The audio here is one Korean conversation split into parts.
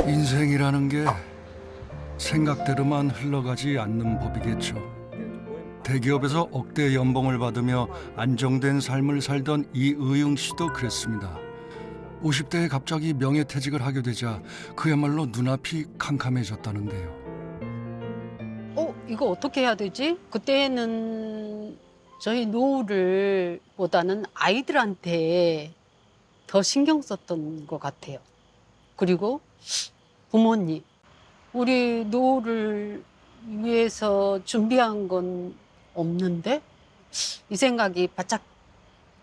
인생이라는 게 생각대로만 흘러가지 않는 법이겠죠. 대기업에서 억대 연봉을 받으며 안정된 삶을 살던 이의웅 씨도 그랬습니다. 50대에 갑자기 명예퇴직을 하게 되자 그야말로 눈앞이 캄캄해졌다는데요. 이거 어떻게 해야 되지? 그때는 저희 노후를 보다는 아이들한테 더 신경 썼던 것 같아요. 그리고 부모님, 우리 노후를 위해서 준비한 건 없는데? 이 생각이 바짝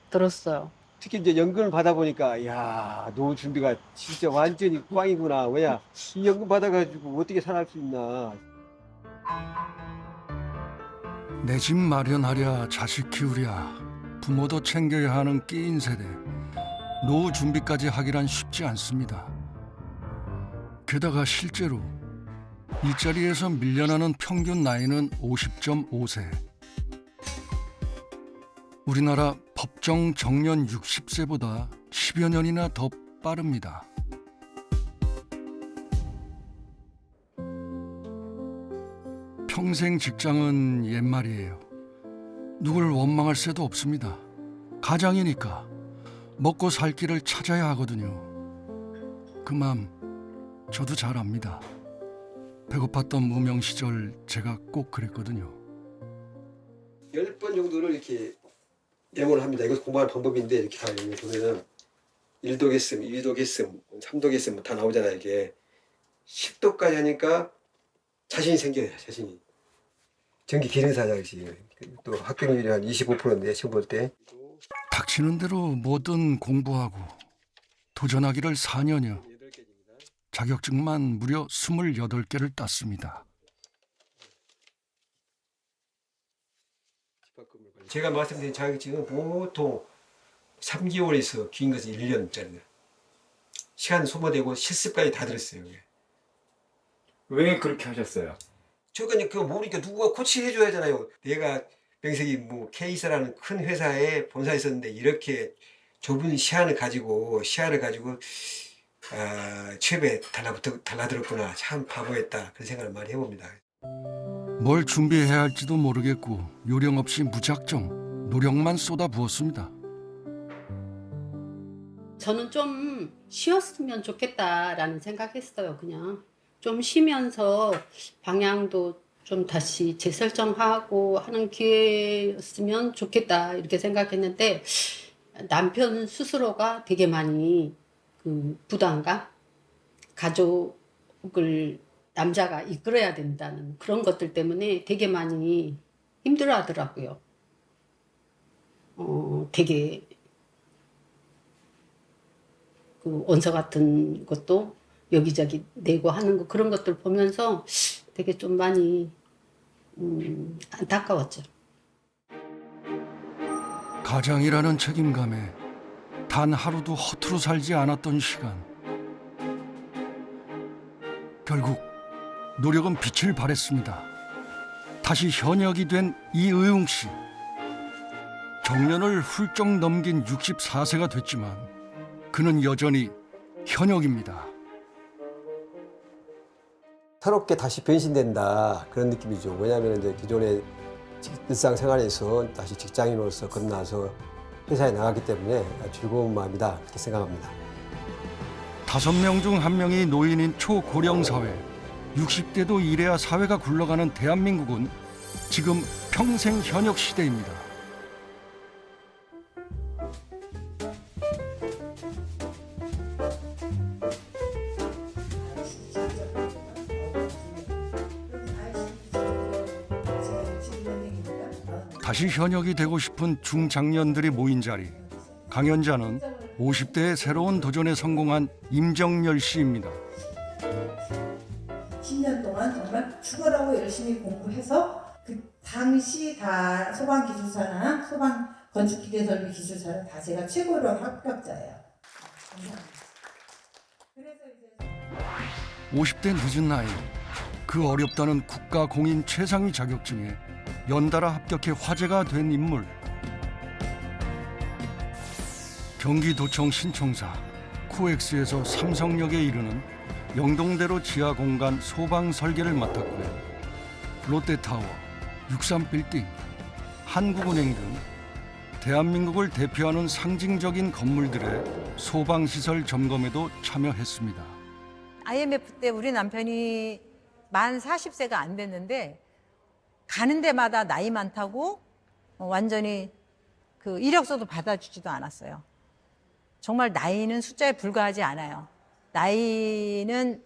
들었어요. 특히 이제 연금을 받아보니까, 야, 노후 준비가 진짜 완전히 꽝이구나. 왜냐, 이 연금 받아가지고 어떻게 살아갈 수 있나. 내 집 마련하랴 자식 키우랴 부모도 챙겨야 하는 끼인 세대. 노후 준비까지 하기란 쉽지 않습니다. 게다가 실제로 일자리에서 밀려나는 평균 나이는 50.5세. 우리나라 법정 정년 60세보다 10여 년이나 더 빠릅니다. 평생 직장은 옛말이에요. 누굴 원망할 새도 없습니다. 가장이니까 먹고 살 길을 찾아야 하거든요. 그 맘 저도 잘 압니다. 배고팠던 무명 시절 제가 꼭 그랬거든요. 10번 정도를 이렇게 메모를 합니다. 이거 공부하는 방법인데, 이렇게 보면은 1도겠음, 2도겠음, 3도겠음 다 나오잖아요. 이게 10도까지 하니까 자신이 생겨요. 자신이. 전기 기능사자 역시. 또 합격률이 한 25%인데 시험 볼 때. 닥치는 대로 뭐든 공부하고 도전하기를 4년여. 자격증만 무려 28개를 땄습니다. 제가 말씀드린 자격증은 보통 3개월에서 긴 것은 1년짜리예요. 시간 소모되고 실습까지 다 들었어요. 이게. 왜 그렇게 하셨어요? 저거 그거 모르니까 누가 코치해 줘야 하잖아요. 내가 명색이 뭐 K사라는 큰 회사에 본사에 있었는데 이렇게 좁은 시야를 가지고 취업에 달라들었구나. 참 바보였다. 그런 생각을 많이 해봅니다. 뭘 준비해야 할지도 모르겠고 요령 없이 무작정 노력만 쏟아부었습니다. 저는 좀 쉬었으면 좋겠다라는 생각했어요. 그냥 좀 쉬면서 방향도 좀 다시 재설정하고 하는 기회였으면 좋겠다 이렇게 생각했는데 남편 스스로가 되게 많이 그 부담감, 가족을 남자가 이끌어야 된다는 그런 것들 때문에 되게 많이 힘들어하더라고요. 되게 그 원서 같은 것도 여기저기 내고 하는 거 그런 것들 보면서 되게 좀 많이 안타까웠죠. 가장이라는 책임감에 단 하루도 허투루 살지 않았던 시간. 결국 노력은 빛을 발했습니다. 다시 현역이 된 이의웅 씨. 정년을 훌쩍 넘긴 64세가 됐지만 그는 여전히 현역입니다. 새롭게 다시 변신된다. 그런 느낌이죠. 왜냐하면 이제 기존의 일상생활에서 다시 직장인으로서 건너서 회사에 나갔기 때문에 즐거운 마음이다. 그렇게 생각합니다. 5명 중 1명이 노인인 초고령 사회. 60대도 일해야 사회가 굴러가는 대한민국은 지금 평생 현역 시대입니다. 다시 현역이 되고 싶은 중장년들이 모인 자리. 강연자는 50대의 새로운 도전에 성공한 임정열 씨입니다. 10년 동안 정말 죽어라고 열심히 공부해서 그 당시 다 소방기술사나 소방건축기계설비기술사는 다 제가 최고로 합격자예요. 감사합니다. 그래서 이제 50대 늦은 나이 그 어렵다는 국가 공인 최상위 자격증에 연달아 합격해 화제가 된 인물. 경기도청 신청사, 코엑스에서 삼성역에 이르는 영동대로 지하 공간 소방 설계를 맡았고요. 롯데타워, 63빌딩, 한국은행 등 대한민국을 대표하는 상징적인 건물들의 소방시설 점검에도 참여했습니다. IMF 때 우리 남편이 만 40세가 안 됐는데 가는 데마다 나이 많다고 완전히 그 이력서도 받아주지도 않았어요. 정말 나이는 숫자에 불과하지 않아요. 나이는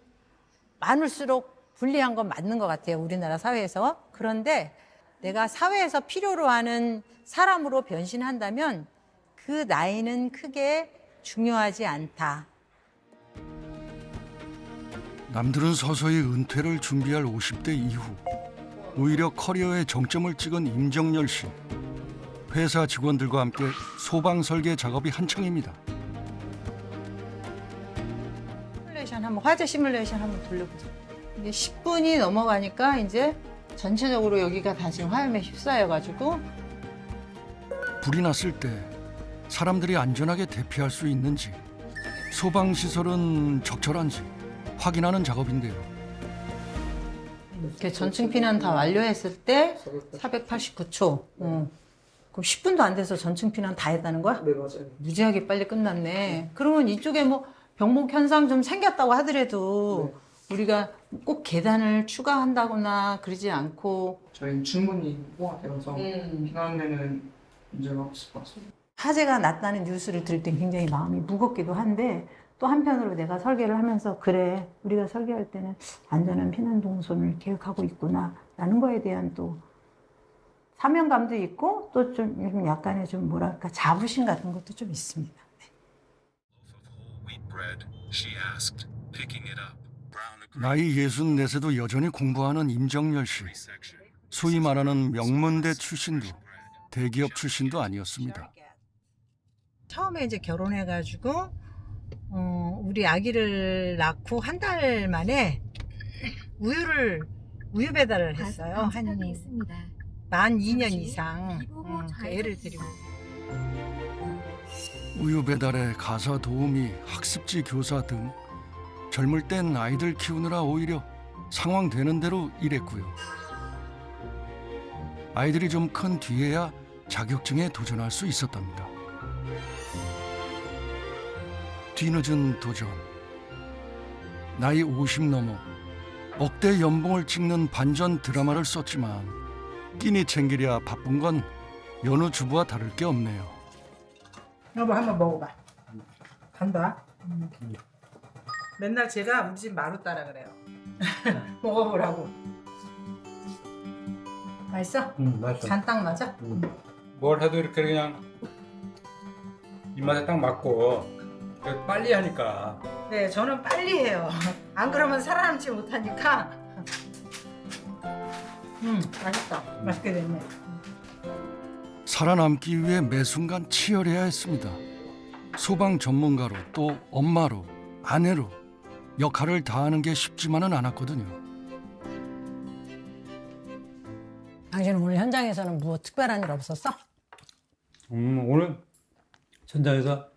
많을수록 불리한 건 맞는 것 같아요, 우리나라 사회에서. 그런데 내가 사회에서 필요로 하는 사람으로 변신한다면 그 나이는 크게 중요하지 않다. 남들은 서서히 은퇴를 준비할 50대 이후 오히려 커리어의 정점을 찍은 임정열 씨. 회사 직원들과 함께 소방 설계 작업이 한창입니다. 화재 시뮬레이션 한번 돌려보자. 이게 10분이 넘어가니까 이제 전체적으로 여기가 다 지금 화염에 휩싸여가지고 불이 났을 때 사람들이 안전하게 대피할 수 있는지, 소방시설은 적절한지 확인하는 작업인데요. 이렇게 전층 피난 다 완료했을 때 489초. 그럼 10분도 안 돼서 전층 피난 다 했다는 거야? 네, 맞아요. 무지하게 빨리 끝났네. 그러면 이쪽에 뭐 병목 현상 좀 생겼다고 하더라도 우리가 꼭 계단을 추가한다거나 그러지 않고 저희는 충분히 포함되어서 피난되는 문제가 없을 것 같습니다. 화재가 났다는 뉴스를 들을 때 굉장히 마음이 무겁기도 한데 또 한편으로 내가 설계를 하면서 그래, 우리가 설계할 때는 안전한 피난 동선을 계획하고 있구나 라는 거에 대한 또 사명감도 있고 또 좀 약간의 좀 뭐랄까 자부심 같은 것도 좀 있습니다. 나이 64세도 여전히 공부하는 임정열 씨. 소위 말하는 명문대 출신도 대기업 출신도 아니었습니다. 처음에 이제 결혼해가지고 우리 아기를 낳고 한 달 만에 우유 배달을 했어요. 만 2년 이상 애를 데리고. 우유 배달에 가사 도우미, 학습지 교사 등 젊을 땐 아이들 키우느라 오히려 상황 되는 대로 일했고요. 아이들이 좀 큰 뒤에야 자격증에 도전할 수 있었답니다. 뒤늦은 도전. 나이 50 넘어 억대 연봉을 찍는 반전 드라마를 썼지만 끼니 챙기랴 바쁜 건 여느 주부와 다를 게 없네요. 여보 한번 먹어봐. 간다. 맨날 제가 우리 집 마루 따라 그래요. 먹어보라고. 맛있어? 맛있어. 간 딱 맞아? 뭘 해도 이렇게 그냥 입맛에 딱 맞고 빨리 하니까. 네, 저는 빨리 해요. 안 그러면 살아남지 못하니까. 맛있다. 맛있게 됐네. 살아남기 위해 매 순간 치열해야 했습니다. 소방 전문가로 또 엄마로 아내로 역할을 다하는 게 쉽지만은 않았거든요. 당신은 오늘 현장에서는 뭐 특별한 일 없었어? 오늘 현장에서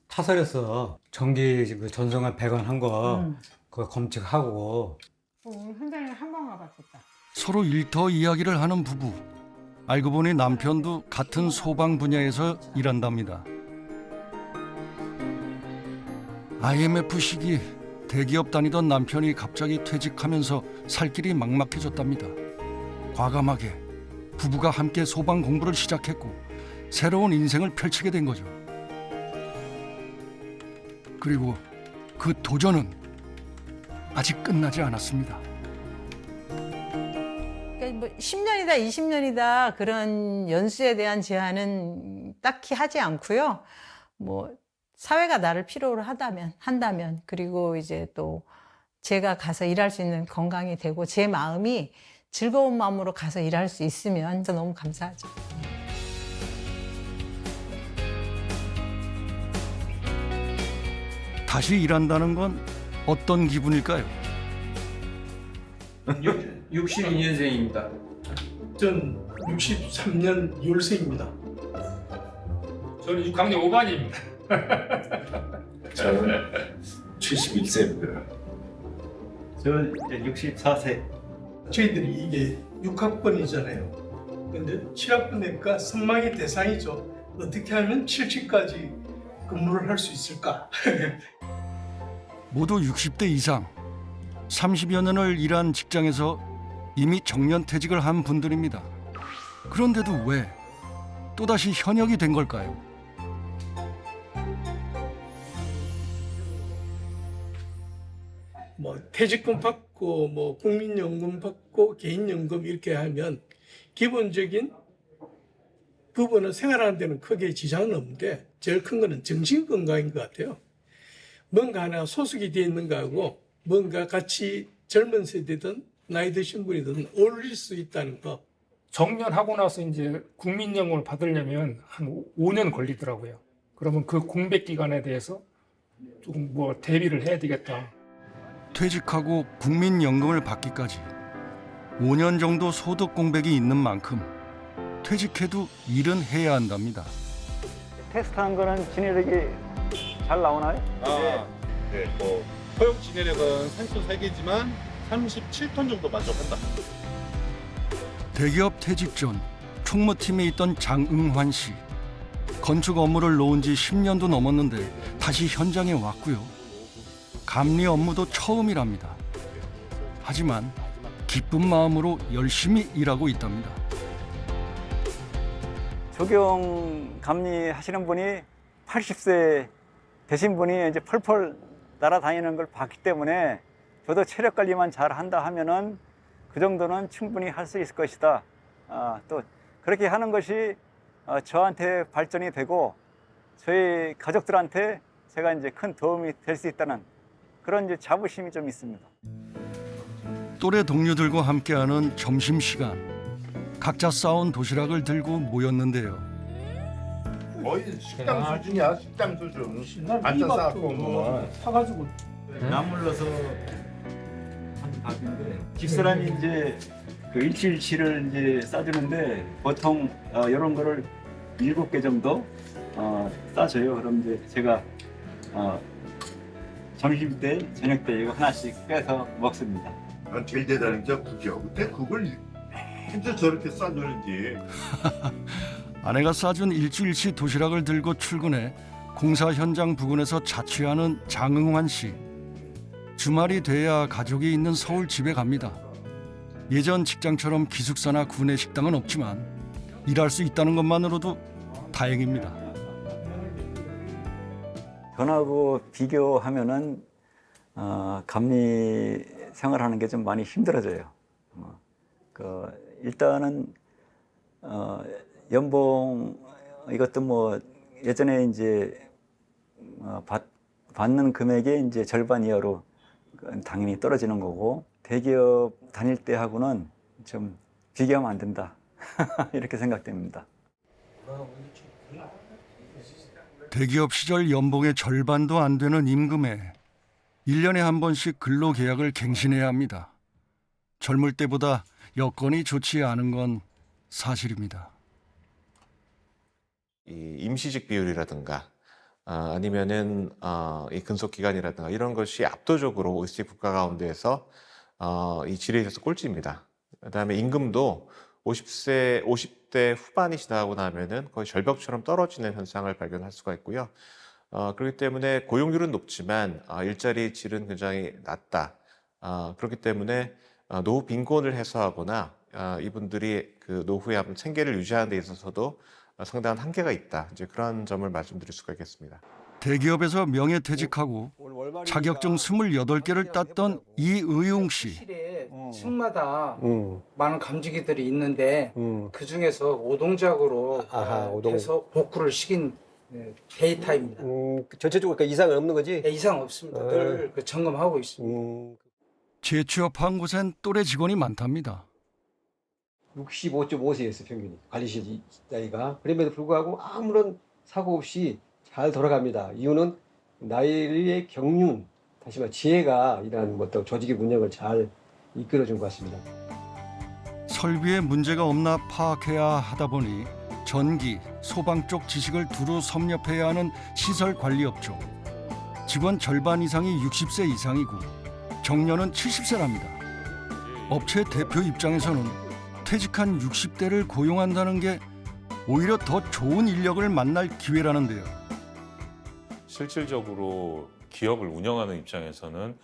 타설에서 전기 그 전송한 배관한 거 그거 검측하고. 오늘 현장에 한 번 와봤었다. 서로 일터 이야기를 하는 부부. 알고 보니 남편도 같은 소방 분야에서 일한답니다. IMF 시기 대기업 다니던 남편이 갑자기 퇴직하면서 살 길이 막막해졌답니다. 과감하게 부부가 함께 소방 공부를 시작했고 새로운 인생을 펼치게 된 거죠. 그리고 그 도전은 아직 끝나지 않았습니다. 그러니까 뭐 10년이다 20년이다 그런 연수에 대한 제한은 딱히 하지 않고요. 뭐 사회가 나를 필요로 한다면 그리고 이제 또 제가 가서 일할 수 있는 건강이 되고 제 마음이 즐거운 마음으로 가서 일할 수 있으면 진짜 너무 감사하죠. 다시 일한다는 건 어떤 기분일까요? 62년생입니다. 전 63년 2월생입니다. 저는 6학년 5반입니다. 저는 71세입니다. 저는 이제 64세. 저희들이 이게 6학번이잖아요. 근데 7학번 되니까 선망의 대상이죠. 어떻게 하면 70까지 근무를 할 수 있을까? 모두 60대 이상, 30여 년을 일한 직장에서 이미 정년퇴직을 한 분들입니다. 그런데도 왜 또다시 현역이 된 걸까요? 뭐 퇴직금 받고 뭐 국민연금 받고 개인연금 이렇게 하면 기본적인 부분은 생활하는 데는 크게 지장은 없는데 제일 큰 거는 정신 건강인 것 같아요. 뭔가 하나 소속이 되어 있는 거하고 뭔가 같이 젊은 세대든 나이 드신 분이든 어울릴 수 있다는 거. 정년하고 나서 이제 국민연금을 받으려면 한 5년 걸리더라고요. 그러면 그 공백 기간에 대해서 조금 뭐 대비를 해야 되겠다. 퇴직하고 국민연금을 받기까지 5년 정도 소득 공백이 있는 만큼 퇴직해도 일은 해야 한답니다. 테스트한 거는 진행력이 잘 나오나요? 네, 허용 진행력은 산소 3개지만 37톤 정도 만족한다. 대기업 퇴직 전 총무팀에 있던 장응환 씨. 건축 업무를 놓은 지 10년도 넘었는데 다시 현장에 왔고요. 감리 업무도 처음이랍니다. 하지만 기쁜 마음으로 열심히 일하고 있답니다. 조경 감리 하시는 분이 80세 되신 분이 이제 펄펄 날아다니는 걸 봤기 때문에 저도 체력 관리만 잘 한다 하면은 그 정도는 충분히 할 수 있을 것이다. 또 그렇게 하는 것이 저한테 발전이 되고 저희 가족들한테 제가 이제 큰 도움이 될 수 있다는 그런 이제 자부심이 좀 있습니다. 또래 동료들과 함께하는 점심시간. 각자 싸온 도시락을 들고 모였는데요. 거의 식당 수준이야, 식당 수준. 반찬 싸갖고 뭐. 사가지고 나물러서 한 밥인데 집사람이 이제 그 177을 이제 싸주는데 보통 이런 거를 7개 정도 싸줘요. 그럼 이제 제가 점심 때, 저녁 때 이거 하나씩 빼서 먹습니다. 난 제일 대단한 게 국이야. 근데 그걸 진짜 저렇게 싸주는지. 아내가 싸준 일주일치 도시락을 들고 출근해 공사 현장 부근에서 자취하는 장응환 씨. 주말이 돼야 가족이 있는 서울 집에 갑니다. 예전 직장처럼 기숙사나 구내 식당은 없지만 일할 수 있다는 것만으로도 다행입니다. 전하고 비교하면은 감리 생활하는 게 좀 많이 힘들어져요. 일단은 연봉 이것도 뭐 예전에 이제 받는 금액의 이제 절반 이하로 당연히 떨어지는 거고 대기업 다닐 때 하고는 좀 비교하면 안 된다 이렇게 생각됩니다. 대기업 시절 연봉의 절반도 안 되는 임금에 1년에 한 번씩 근로계약을 갱신해야 합니다. 젊을 때보다 여건이 좋지 않은 건 사실입니다. 이 임시직 비율이라든가 아니면은 이 근속 기간이라든가 이런 것이 압도적으로 OECD 국가 가운데에서 이 질에 있어서 꼴찌입니다. 그다음에 임금도 50대 후반이 지나고 나면은 거의 절벽처럼 떨어지는 현상을 발견할 수가 있고요. 그렇기 때문에 고용률은 높지만 일자리 질은 굉장히 낮다. 그렇기 때문에 노후 빈곤을 해소하거나 이분들이 그 노후의 생계를 유지하는 데 있어서도 상당한 한계가 있다. 이제 그런 점을 말씀드릴 수가 있겠습니다. 대기업에서 명예퇴직하고 자격증 28개를 땄던 이의용 씨. 실에 층마다 많은 감지기들이 있는데 그 중에서 오동작으로 해서 복구를 시킨 데이터입니다. 전체적으로 그러니까 이상은 없는 거지? 네, 이상 없습니다. 늘 점검하고 있습니다. 재취업한 곳엔 또래 직원이 많답니다. 65.5세였어요, 평균이. 관리실 나이가. 그럼에도 불구하고 아무런 사고 없이 잘 돌아갑니다. 이유는 나이의 경륜, 다시 말해 지혜가 이런 어떤 조직의 운영을 잘 이끌어준 것 같습니다. 설비에 문제가 없나 파악해야 하다 보니 전기, 소방 쪽 지식을 두루 섭렵해야 하는 시설 관리 업종. 직원 절반 이상이 60세 이상이고 정년은 70세랍니다. 업체 대표 입장에서는 퇴직한 60대를 고용한다는 게 오히려 더 좋은 인력을 만날 기회라는데요. 실질적으로 기업을 운영하는 입장에서는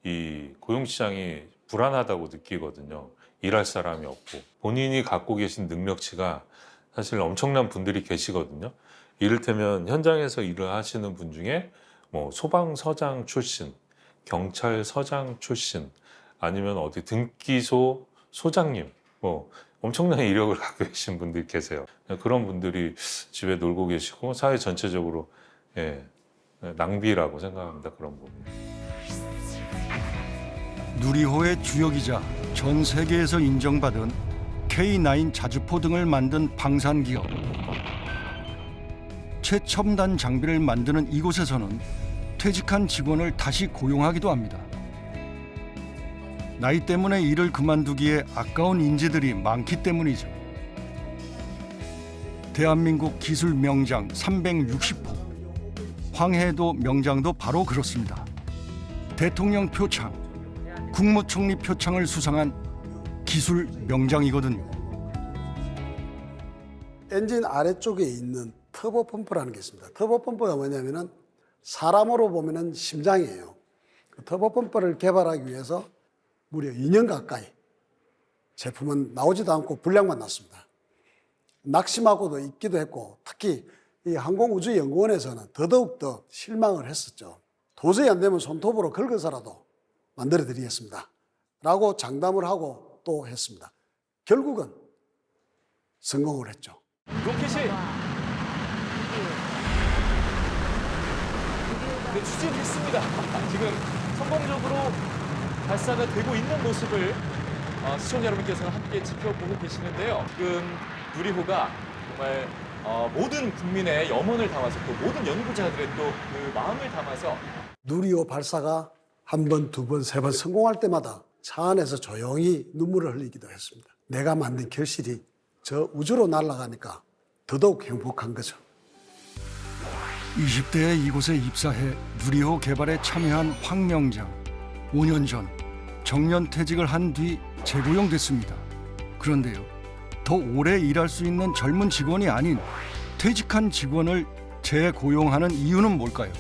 이 고용시장이 불안하다고 느끼거든요. 일할 사람이 없고 본인이 갖고 계신 능력치가 사실 엄청난 분들이 계시거든요. 이를테면 현장에서 일을 하시는 분 중에 뭐 소방서장 출신, 경찰서장 출신, 아니면 어디 등기소 소장님, 뭐 엄청난 이력을 갖고 계신 분들이 계세요. 그런 분들이 집에 놀고 계시고 사회 전체적으로 낭비라고 생각합니다. 그런 부분. 누리호의 주역이자 전 세계에서 인정받은 K9 자주포 등을 만든 방산기업. 최첨단 장비를 만드는 이곳에서는 퇴직한 직원을 다시 고용하기도 합니다. 나이 때문에 일을 그만두기에 아까운 인재들이 많기 때문이죠. 대한민국 기술 명장 360호. 황해도 명장도 바로 그렇습니다. 대통령 표창, 국무총리 표창을 수상한 기술 명장이거든요. 엔진 아래쪽에 있는 터보 펌프라는 게 있습니다. 터보 펌프가 뭐냐면은 사람으로 보면은 심장이에요. 그 터보 펌프를 개발하기 위해서 무려 2년 가까이 제품은 나오지도 않고 불량만 났습니다. 낙심하고도 있기도 했고 특히 이 항공우주연구원에서는 더더욱 실망을 했었죠. 도저히 안 되면 손톱으로 긁어서라도 만들어 드리겠습니다 라고 장담을 하고 또 했습니다. 결국은 성공을 했죠. 로켓이 추진했습니다. 지금 성공적으로 발사가 되고 있는 모습을 시청자 여러분께서 함께 지켜보고 계시는데요. 지금 누리호가 정말 모든 국민의 염원을 담아서 또 모든 연구자들의 또 그 마음을 담아서 누리호 발사가 한 번, 두 번, 세 번 성공할 때마다 차 안에서 조용히 눈물을 흘리기도 했습니다. 내가 만든 결실이 저 우주로 날아가니까 더더욱 행복한 거죠. 20대에 이곳에 입사해 누리호 개발에 참여한 황 명장. 5년 전 정년 퇴직을 한 뒤 재고용됐습니다. 그런데요, 더 오래 일할 수 있는 젊은 직원이 아닌 퇴직한 직원을 재고용하는 이유는 뭘까요?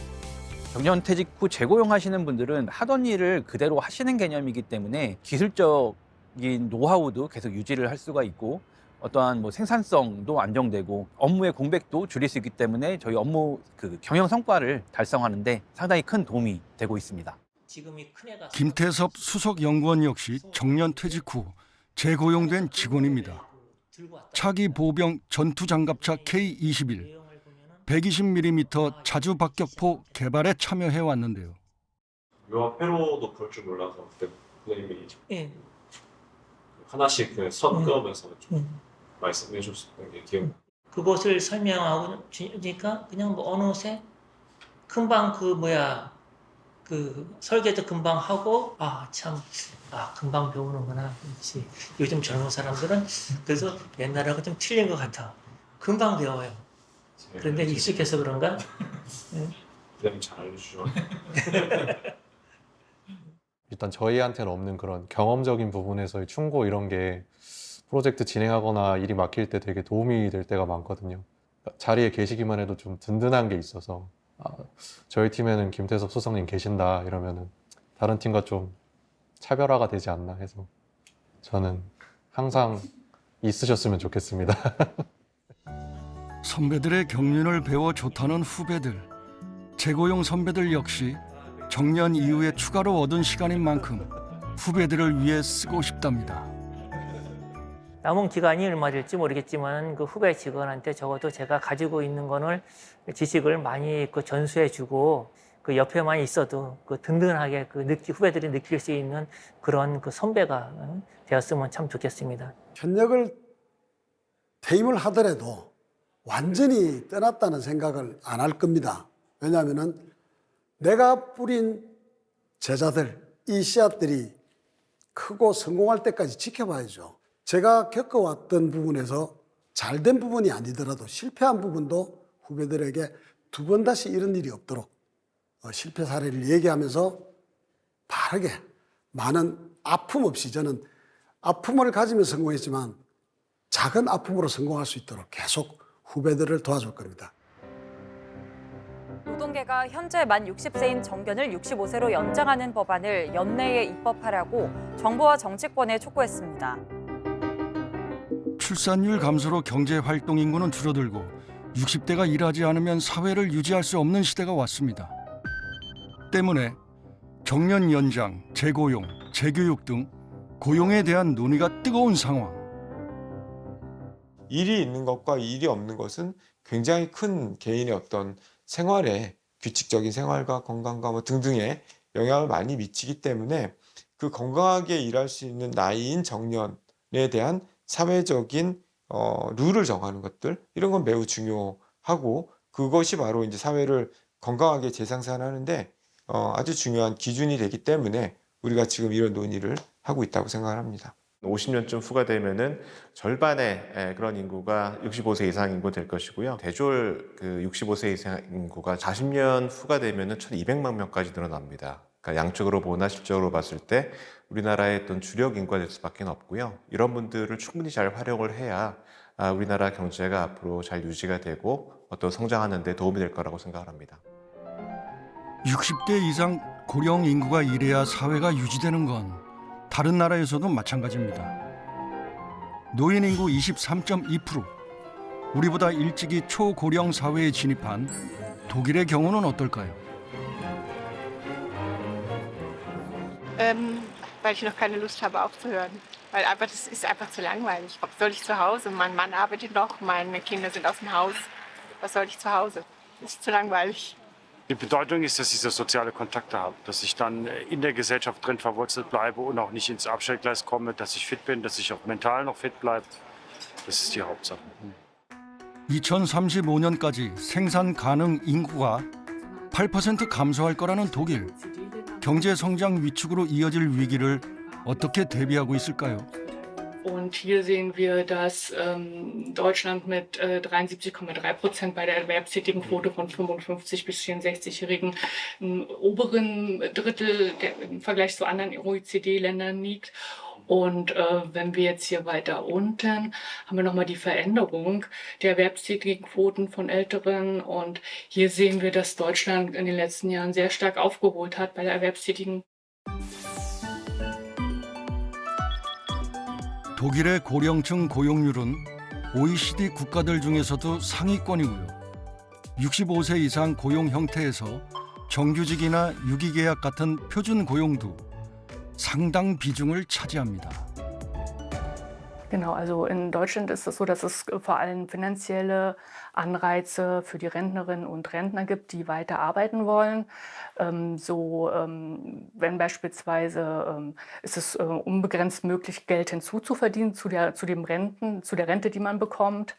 정년 퇴직 후 재고용하시는 분들은 하던 일을 그대로 하시는 개념이기 때문에 기술적인 노하우도 계속 유지를 할 수가 있고 어떠한 뭐 생산성도 안정되고 업무의 공백도 줄일 수 있기 때문에 저희 업무 그 경영 성과를 달성하는 데 상당히 큰 도움이 되고 있습니다. 김태섭 수석 연구원 역시 정년 퇴직 후 재고용된 직원입니다. 차기 보병 전투장갑차 K21, 120mm 자주박격포 개발에 참여해 왔는데요. 묘 회로도 볼 줄 몰라서 그때 선생님이 하나씩 그냥 섞으면서 좀 말씀해 줬었던 게 기억나요. 그것을 설명하고 주니까 그냥 뭐 어느새 금방 그 설계도 금방 하고 금방 배우는구나. 그렇지. 요즘 젊은 사람들은 그래서 옛날하고 좀 틀린 것 같아. 금방 배워요. 그런데 익숙해서 그런가? 그냥 잘 알려주죠. 일단 저희한테는 없는 그런 경험적인 부분에서의 충고 이런 게 프로젝트 진행하거나 일이 막힐 때 되게 도움이 될 때가 많거든요. 자리에 계시기만 해도 좀 든든한 게 있어서 저희 팀에는 김태섭 소장님 계신다 이러면은 다른 팀과 좀 차별화가 되지 않나 해서 저는 항상 있으셨으면 좋겠습니다. 선배들의 경륜을 배워 좋다는 후배들. 재고용 선배들 역시 정년 이후에 추가로 얻은 시간인 만큼 후배들을 위해 쓰고 싶답니다. 남은 기간이 얼마 될지 모르겠지만 그 후배 직원한테 적어도 제가 가지고 있는 거를 지식을 많이 전수해주고 그 옆에만 있어도 그 든든하게 후배들이 느낄 수 있는 그런 그 선배가 되었으면 참 좋겠습니다. 현역을 퇴임을 하더라도 완전히 떠났다는 생각을 안 할 겁니다. 왜냐하면은 내가 뿌린 제자들, 이 씨앗들이 크고 성공할 때까지 지켜봐야죠. 제가 겪어왔던 부분에서 잘된 부분이 아니더라도 실패한 부분도 후배들에게 두 번 다시 이런 일이 없도록 실패 사례를 얘기하면서 바르게 많은 아픔 없이 저는 아픔을 가지며 성공했지만 작은 아픔으로 성공할 수 있도록 계속 후배들을 도와줄 겁니다. 노동계가 현재 만 60세인 정견을 65세로 연장하는 법안을 연내에 입법하라고 정부와 정치권에 촉구했습니다. 출산율 감소로 경제 활동 인구는 줄어들고 60대가 일하지 않으면 사회를 유지할 수 없는 시대가 왔습니다. 때문에 정년 연장, 재고용, 재교육 등 고용에 대한 논의가 뜨거운 상황. 일이 있는 것과 일이 없는 것은 굉장히 큰 개인의 어떤 생활에 규칙적인 생활과 건강과 뭐 등등에 영향을 많이 미치기 때문에 그 건강하게 일할 수 있는 나이인 정년에 대한 사회적인 룰을 정하는 것들 이런 건 매우 중요하고 그것이 바로 이제 사회를 건강하게 재생산하는데 아주 중요한 기준이 되기 때문에 우리가 지금 이런 논의를 하고 있다고 생각을 합니다. 50년쯤 후가 되면은 절반의 그런 인구가 65세 이상 인구 될 것이고요. 대졸 그 65세 이상 인구가 40년 후가 되면은 1,200만 명까지 늘어납니다. 그러니까 양적으로 보나 실적으로 봤을 때 우리나라의 어떤 주력 인구가 될 수밖에 없고요. 이런 분들을 충분히 잘 활용을 해야 우리나라 경제가 앞으로 잘 유지가 되고 또 성장하는 데 도움이 될 거라고 생각을 합니다. 60대 이상 고령 인구가 일해야 사회가 유지되는 건 다른 나라에서도 마찬가지입니다. 노인 인구 23.2%, 우리보다 일찍이 초고령 사회에 진입한 독일의 경우는 어떨까요? Weil ich noch keine Lust habe aufzuhören. Weil einfach, das ist einfach zu langweilig. Was soll ich zu Hause? Mein Mann arbeitet noch, meine Kinder sind aus dem Haus. Was soll ich zu Hause? Das ist zu langweilig. Die Bedeutung ist, dass ich so soziale Kontakte habe, dass ich dann in der Gesellschaft drin verwurzelt bleibe und auch nicht ins Abstellgleis komme, dass ich fit bin, dass ich auch mental noch fit bleibe. Das ist die Hauptsache. 2035년까지 생산 가능 인구가 8% 감소할 거라는 독일. 경제 성장 위축으로 이어질 위기를 어떻게 대비하고 있을까요? Und hier sehen wir, dass Deutschland mit 73,3% bei der Erwerbstätigenquote von 55 bis 64-Jährigen im oberen Drittel im Vergleich zu anderen OECD-Ländern liegt. Und wenn wir jetzt hier weiter unten, haben wir nochmal die Veränderung der Erwerbstätigenquoten von Älteren. Und hier sehen wir, dass Deutschland in den letzten Jahren sehr stark aufgeholt hat bei der Erwerbstätigen. 독일의 고령층 고용률은 OECD 국가들 중에서도 상위권이고요. 65세 이상 고용 형태에서 정규직이나 유기계약 같은 표준 고용도 상당 비중을 차지합니다. Genau, also in Deutschland ist es so, dass es vor allem finanzielle Anreize für die Rentnerinnen und Rentner gibt, die weiter arbeiten wollen. Wenn beispielsweise ist es unbegrenzt möglich, Geld hinzuzuverdienen zu der Rente, die man bekommt.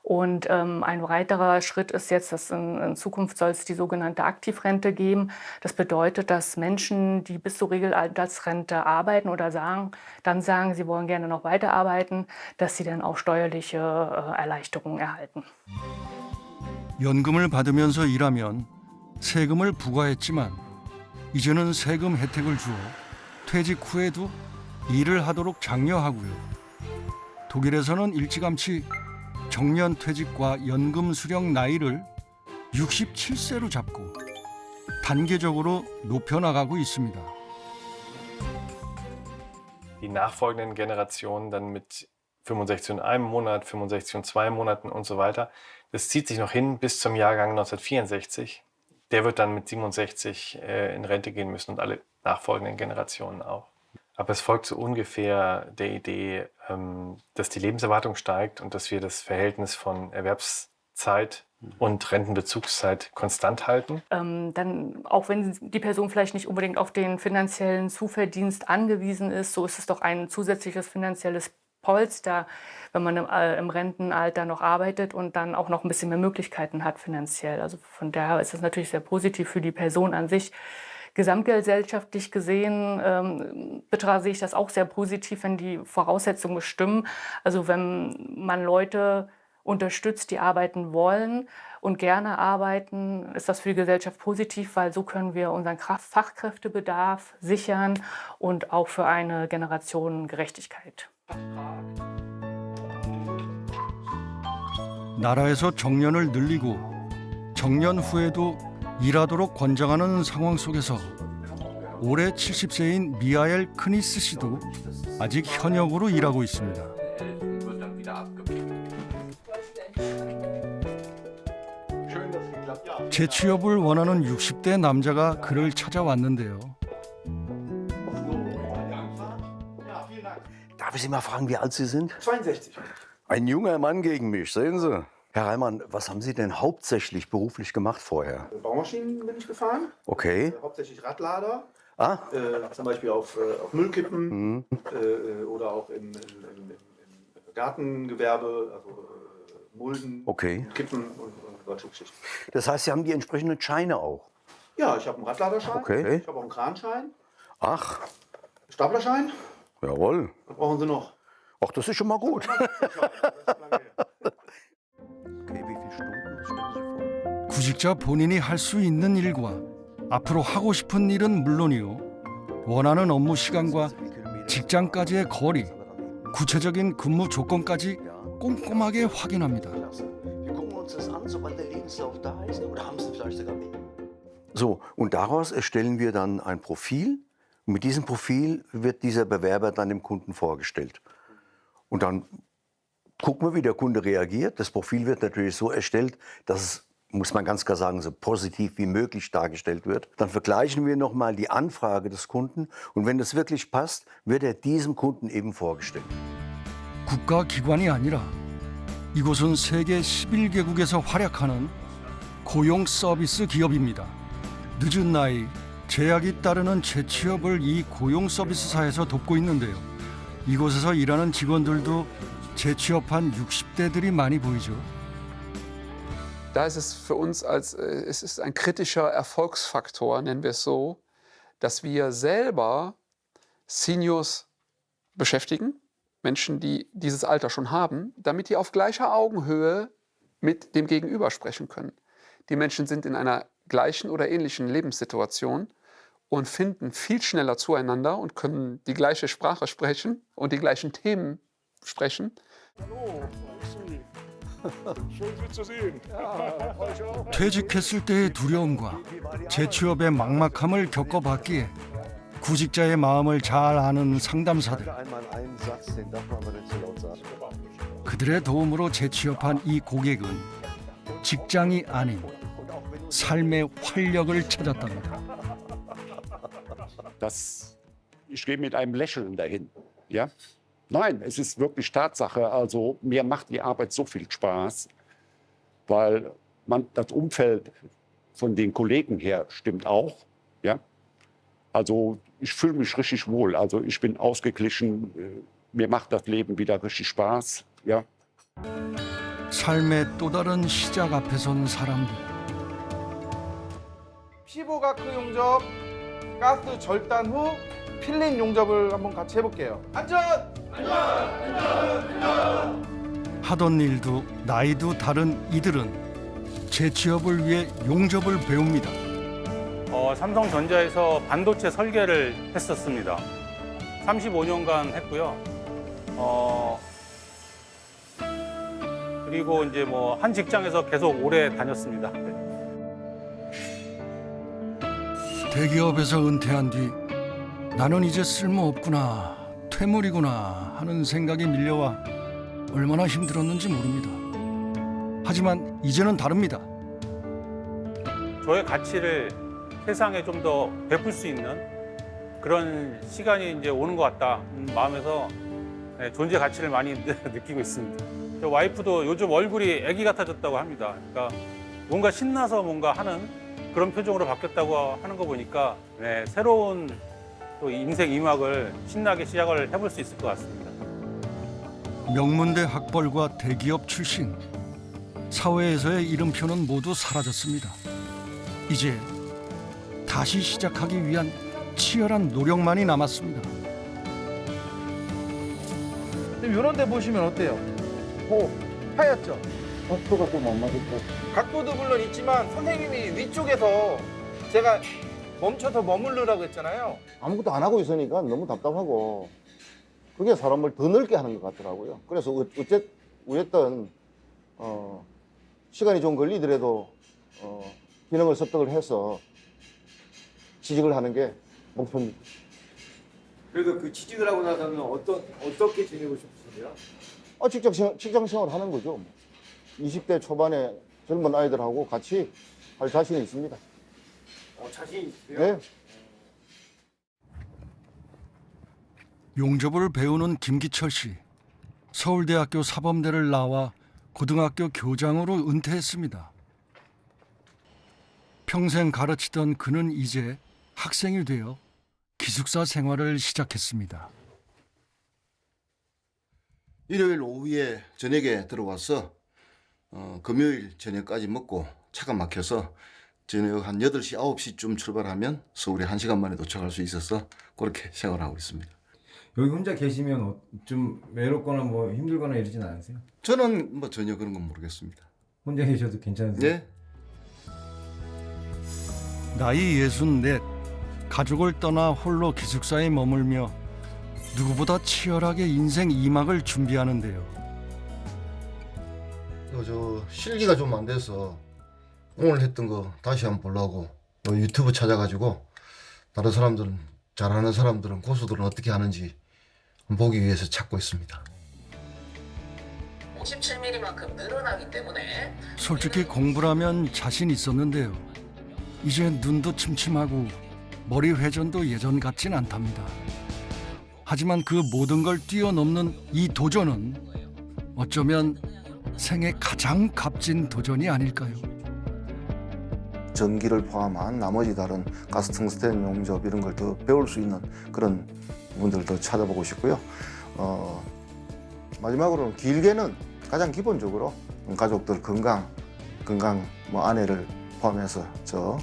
Und ein weiterer Schritt ist jetzt, dass in Zukunft soll es die sogenannte Aktivrente geben. Das bedeutet, dass Menschen, die bis zur Regelaltersrente arbeiten oder dann sagen, sie wollen gerne noch weiterarbeiten, dass sie dann auch steuerliche Erleichterungen erhalten. 연금을 받으면서 일하면 세금을 부과했지만 이제는 세금 혜택을 주어 퇴직 후에도 일을 하도록 장려하고요. 독일에서는 일찌감치 정년 퇴직과 연금 수령 나이를 67세로 잡고 단계적으로 높여나가고 있습니다. Die nachfolgenden Generationen dann mit 65 und einem Monat, 65 und 2 Monaten und so weiter. Das zieht sich noch hin bis zum Jahrgang 1964. Der wird dann mit 67 in Rente gehen müssen und alle nachfolgenden Generationen auch. Aber es folgt so ungefähr der Idee, dass die Lebenserwartung steigt und dass wir das Verhältnis von Erwerbszeit und Rentenbezugszeit konstant halten. Dann, auch wenn die Person vielleicht nicht unbedingt auf den finanziellen Zuverdienst angewiesen ist, so ist es doch ein zusätzliches finanzielles Polster, wenn man im Rentenalter noch arbeitet und dann auch noch ein bisschen mehr Möglichkeiten hat finanziell. Also von daher ist es natürlich sehr positiv für die Person an sich. Gesamtgesellschaftlich gesehen sehe ich das auch sehr positiv, wenn die Voraussetzungen stimmen. Also wenn man Leute unterstützt, die arbeiten wollen und gerne arbeiten, ist das für die Gesellschaft positiv, weil so können wir unseren Fachkräftebedarf sichern und auch für eine Generation Gerechtigkeit. 나라에서 정년을 늘리고 정년 후에도 일하도록 권장하는 상황 속에서 올해 70세인 미하엘 크니스 씨도 아직 현역으로 일하고 있습니다. 재취업을 원하는 60대 남자가 그를 찾아왔는데요. Darf ich Sie mal fragen, wie alt Sie sind? 62. Ein junger Mann gegen mich, sehen Sie. Herr Reimann, was haben Sie denn hauptsächlich beruflich gemacht vorher? Baumaschinen bin ich gefahren. Okay. Hauptsächlich Radlader. Ah. Zum Beispiel auf Müllkippen oder auch im Gartengewerbe, also Mulden, Okay. Kippen und solche Geschichten. Das heißt, Sie haben die entsprechenden Scheine auch? Ja, ich habe einen Radladerschein. Okay. Ich habe auch einen Kranschein. Ach. Staplerschein. Jawohl. Was brauchen Sie noch? Ach, das ist schon mal gut. 구직자 본인이 할 수 있는 일과 앞으로 하고 싶은 일은 물론이요. 원하는 업무 시간과 직장까지의 거리, 구체적인 근무 조건까지 꼼꼼하게 확인합니다. So, und daraus erstellen wir dann ein Profil. Und mit diesem Profil wird dieser Bewerber dann dem Kunden vorgestellt. Und dann gucken wir, wie der Kunde reagiert. Das Profil wird natürlich so erstellt, dass es, muss man ganz klar sagen, so positiv wie möglich dargestellt wird. Dann vergleichen wir nochmal die Anfrage des Kunden. Und wenn das wirklich passt, wird er diesem Kunden eben vorgestellt. 국가기관이 아니라 이곳은 세계 11개국에서 활약하는 고용 서비스 기업입니다. 늦은 나이, 제약이 따르는 재취업을 이 고용 서비스사에서 돕고 있는데요. 이곳에서 일하는 직원들도 재취업한 60대들이 많이 보이죠. Da ist es für uns es ist ein kritischer Erfolgsfaktor, nennen wir es so, dass wir selber Seniors beschäftigen, Menschen, die dieses Alter schon haben, damit die auf gleicher Augenhöhe mit dem Gegenüber sprechen können. Die Menschen sind in einer gleichen oder ähnlichen Lebenssituation und finden viel schneller zueinander und können die gleiche Sprache sprechen und die gleichen Themen sprechen. Hallo, schön Sie zu sehen. Ja, euch auch. 퇴직했을 때의 두려움과 재취업의 막막함을 겪어봤기에 구직자의 마음을 잘 아는 상담사들. 그들의 도움으로 재취업한 이 고객은 직장이 아닌 삶의 활력을 찾았답니다. Ich gehe mit einem Lächeln dahin. Ja? Nein, es ist wirklich Tatsache. Also mir macht die Arbeit so viel Spaß, weil das Umfeld von den Kollegen her stimmt auch. Ja? Also ich fühle mich richtig wohl. Also ich bin ausgeglichen. Mir macht das Leben wieder richtig Spaß. Ja? 삶의 또 다른 시작 앞에 선 사람들. 피부가크 용접, 가스 절단 후 필링 용접을 한번 같이 해볼게요. 안전! 하던 일도 나이도 다른 이들은 재취업을 위해 용접을 배웁니다. 삼성전자에서 반도체 설계를 했었습니다. 35년간 했고요. 그리고 이제 뭐 한 직장에서 계속 오래 다녔습니다. 대기업에서 은퇴한 뒤 나는 이제 쓸모없구나, 퇴물이구나 하는 생각이 밀려와 얼마나 힘들었는지 모릅니다. 하지만 이제는 다릅니다. 저의 가치를 세상에 좀 더 베풀 수 있는 그런 시간이 이제 오는 것 같다 마음에서 존재 가치를 많이 느끼고 있습니다. 저 와이프도 요즘 얼굴이 아기 같아졌다고 합니다. 그러니까 뭔가 신나서 뭔가 하는 그런 표정으로 바뀌었다고 하는 거 보니까 새로운 또 인생 2막을 신나게 시작을 해볼 수 있을 것 같습니다. 명문대 학벌과 대기업 출신, 사회에서의 이름표는 모두 사라졌습니다. 이제 다시 시작하기 위한 치열한 노력만이 남았습니다. 이런 데 보시면 어때요? 하얗죠? 각도가 좀 안 맞을까? 각도도 물론 있지만 선생님이 위쪽에서 제가 멈춰서 머무르라고 했잖아요. 아무것도 안 하고 있으니까 너무 답답하고 그게 사람을 더 넓게 하는 것 같더라고요. 그래서 어쨌든 시간이 좀 걸리더라도 기능을 습득을 해서 취직을 하는 게 목표입니다. 그래도 그 취직을 하고 나서는 어떻게 지내고 싶으세요? 직장 생활 하는 거죠. 20대 초반에 젊은 아이들하고 같이 할 자신이 있습니다. 자신 있으세요? 네. 용접을 배우는 김기철 씨. 서울대학교 사범대를 나와 고등학교 교장으로 은퇴했습니다. 평생 가르치던 그는 이제 학생이 되어 기숙사 생활을 시작했습니다. 일요일 오후에 저녁에 들어와서 금요일 저녁까지 먹고 차가 막혀서 저녁 한 8시, 9시쯤 출발하면 서울에 1시간 만에 도착할 수 있어서 그렇게 생활하고 있습니다. 여기 혼자 계시면 좀 외롭거나 뭐 힘들거나 이러진 않으세요? 저는 뭐 전혀 그런 건 모르겠습니다. 혼자 계셔도 괜찮으세요? 네. 나이 64, 가족을 떠나 홀로 기숙사에 머물며 누구보다 치열하게 인생 2막을 준비하는데요. 저 실기가 좀 안 돼서 오늘 했던 거 다시 한번 보려고 유튜브 찾아가지고 다른 사람들은 잘하는 사람들은 고수들은 어떻게 하는지 보기 위해서 찾고 있습니다. 57mm만큼 늘어나기 때문에 솔직히 공부라면 자신 있었는데요. 이제 눈도 침침하고 머리 회전도 예전 같진 않답니다. 하지만 그 모든 걸 뛰어넘는 이 도전은 어쩌면 생애 가장 값진 도전이 아닐까요? 전기를 포함한 나머지 다른 가스 텅스텐 용접 이런 걸 더 배울 수 있는 그런 분들도 찾아보고 싶고요. 마지막으로는 길게는 가장 기본적으로 가족들 건강 뭐 아내를 포함해서 저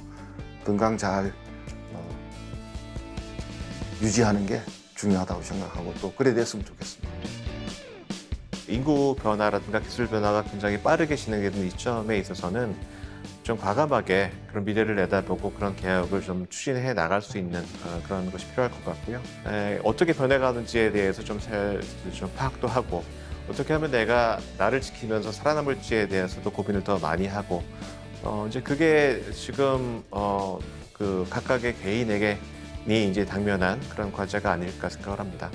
건강 잘 유지하는 게 중요하다고 생각하고 또 그래 됐으면 좋겠습니다. 인구 변화라든가 기술 변화가 굉장히 빠르게 진행되는 이 시점에 있어서는 좀 과감하게 그런 미래를 내다보고 그런 개혁을 좀 추진해 나갈 수 있는 그런 것이 필요할 것 같고요. 어떻게 변해가는지에 대해서 좀 파악도 하고 어떻게 하면 내가 나를 지키면서 살아남을지에 대해서도 고민을 더 많이 하고 이제 그게 지금 그 각각의 개인에게 이제 당면한 그런 과제가 아닐까 생각을 합니다.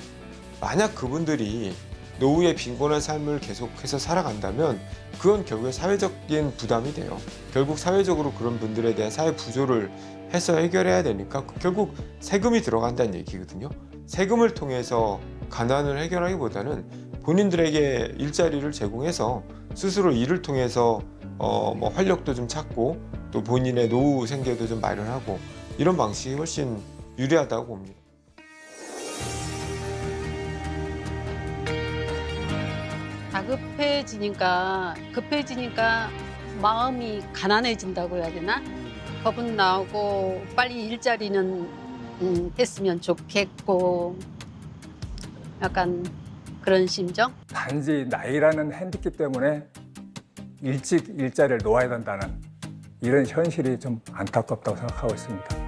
만약 그분들이 노후의 빈곤한 삶을 계속해서 살아간다면 그건 결국에 사회적인 부담이 돼요. 결국 사회적으로 그런 분들에 대한 사회 부조를 해서 해결해야 되니까 결국 세금이 들어간다는 얘기거든요. 세금을 통해서 가난을 해결하기보다는 본인들에게 일자리를 제공해서 스스로 일을 통해서 뭐 활력도 좀 찾고 또 본인의 노후 생계도 좀 마련하고 이런 방식이 훨씬 유리하다고 봅니다. 급해지니까 마음이 가난해진다고 해야 되나? 겁은 나고 빨리 일자리는 했으면 좋겠고 약간 그런 심정? 단지 나이라는 핸디캡 때문에 일찍 일자리를 놓아야 된다는 이런 현실이 좀 안타깝다고 생각하고 있습니다.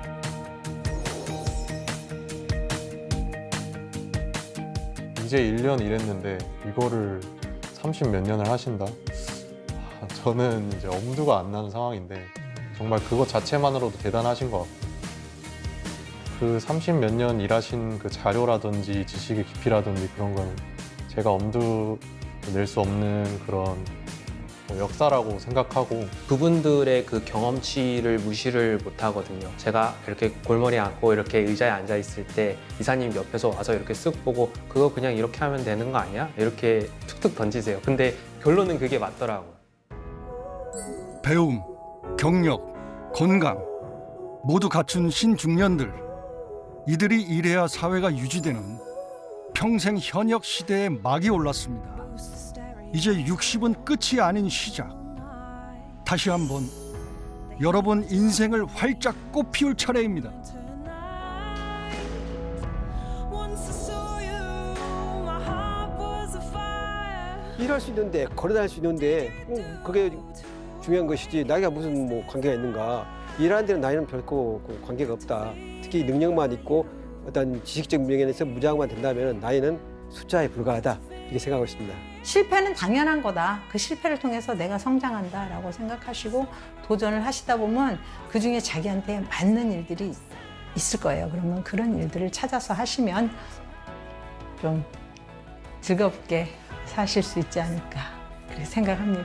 이제 1년 일했는데 이거를 30 몇 년을 하신다? 저는 이제 엄두가 안 나는 상황인데 정말 그것 자체만으로도 대단하신 것 같고 그 30 몇 년 일하신 그 자료라든지 지식의 깊이라든지 그런 거는 제가 엄두 낼 수 없는 그런 역사라고 생각하고 그분들의 그 경험치를 무시를 못 하거든요. 제가 이렇게 골머리 앉고 이렇게 의자에 앉아 있을 때 이사님 옆에서 와서 이렇게 쓱 보고 그거 그냥 이렇게 하면 되는 거 아니야? 이렇게 툭툭 던지세요. 근데 결론은 그게 맞더라고요. 배움, 경력, 건강 모두 갖춘 신중년들. 이들이 일해야 사회가 유지되는 평생 현역 시대에 막이 올랐습니다. 이제 60은 끝이 아닌 시작. 다시 한번 여러분 인생을 활짝 꽃피울 차례입니다. 일할 수 있는데 걸어다닐 수 있는데 그게 중요한 것이지 나이가 무슨 뭐 관계가 있는가. 일하는 데는 나이는 별거 관계가 없다. 특히 능력만 있고 어떤 지식적 면에서 무장만 된다면 나이는 숫자에 불과하다. 이렇게 생각하고 있습니다. 실패는 당연한 거다. 그 실패를 통해서 내가 성장한다라고 생각하시고 도전을 하시다 보면 그중에 자기한테 맞는 일들이 있을 거예요. 그러면 그런 일들을 찾아서 하시면 좀 즐겁게 사실 수 있지 않을까 그렇게 생각합니다.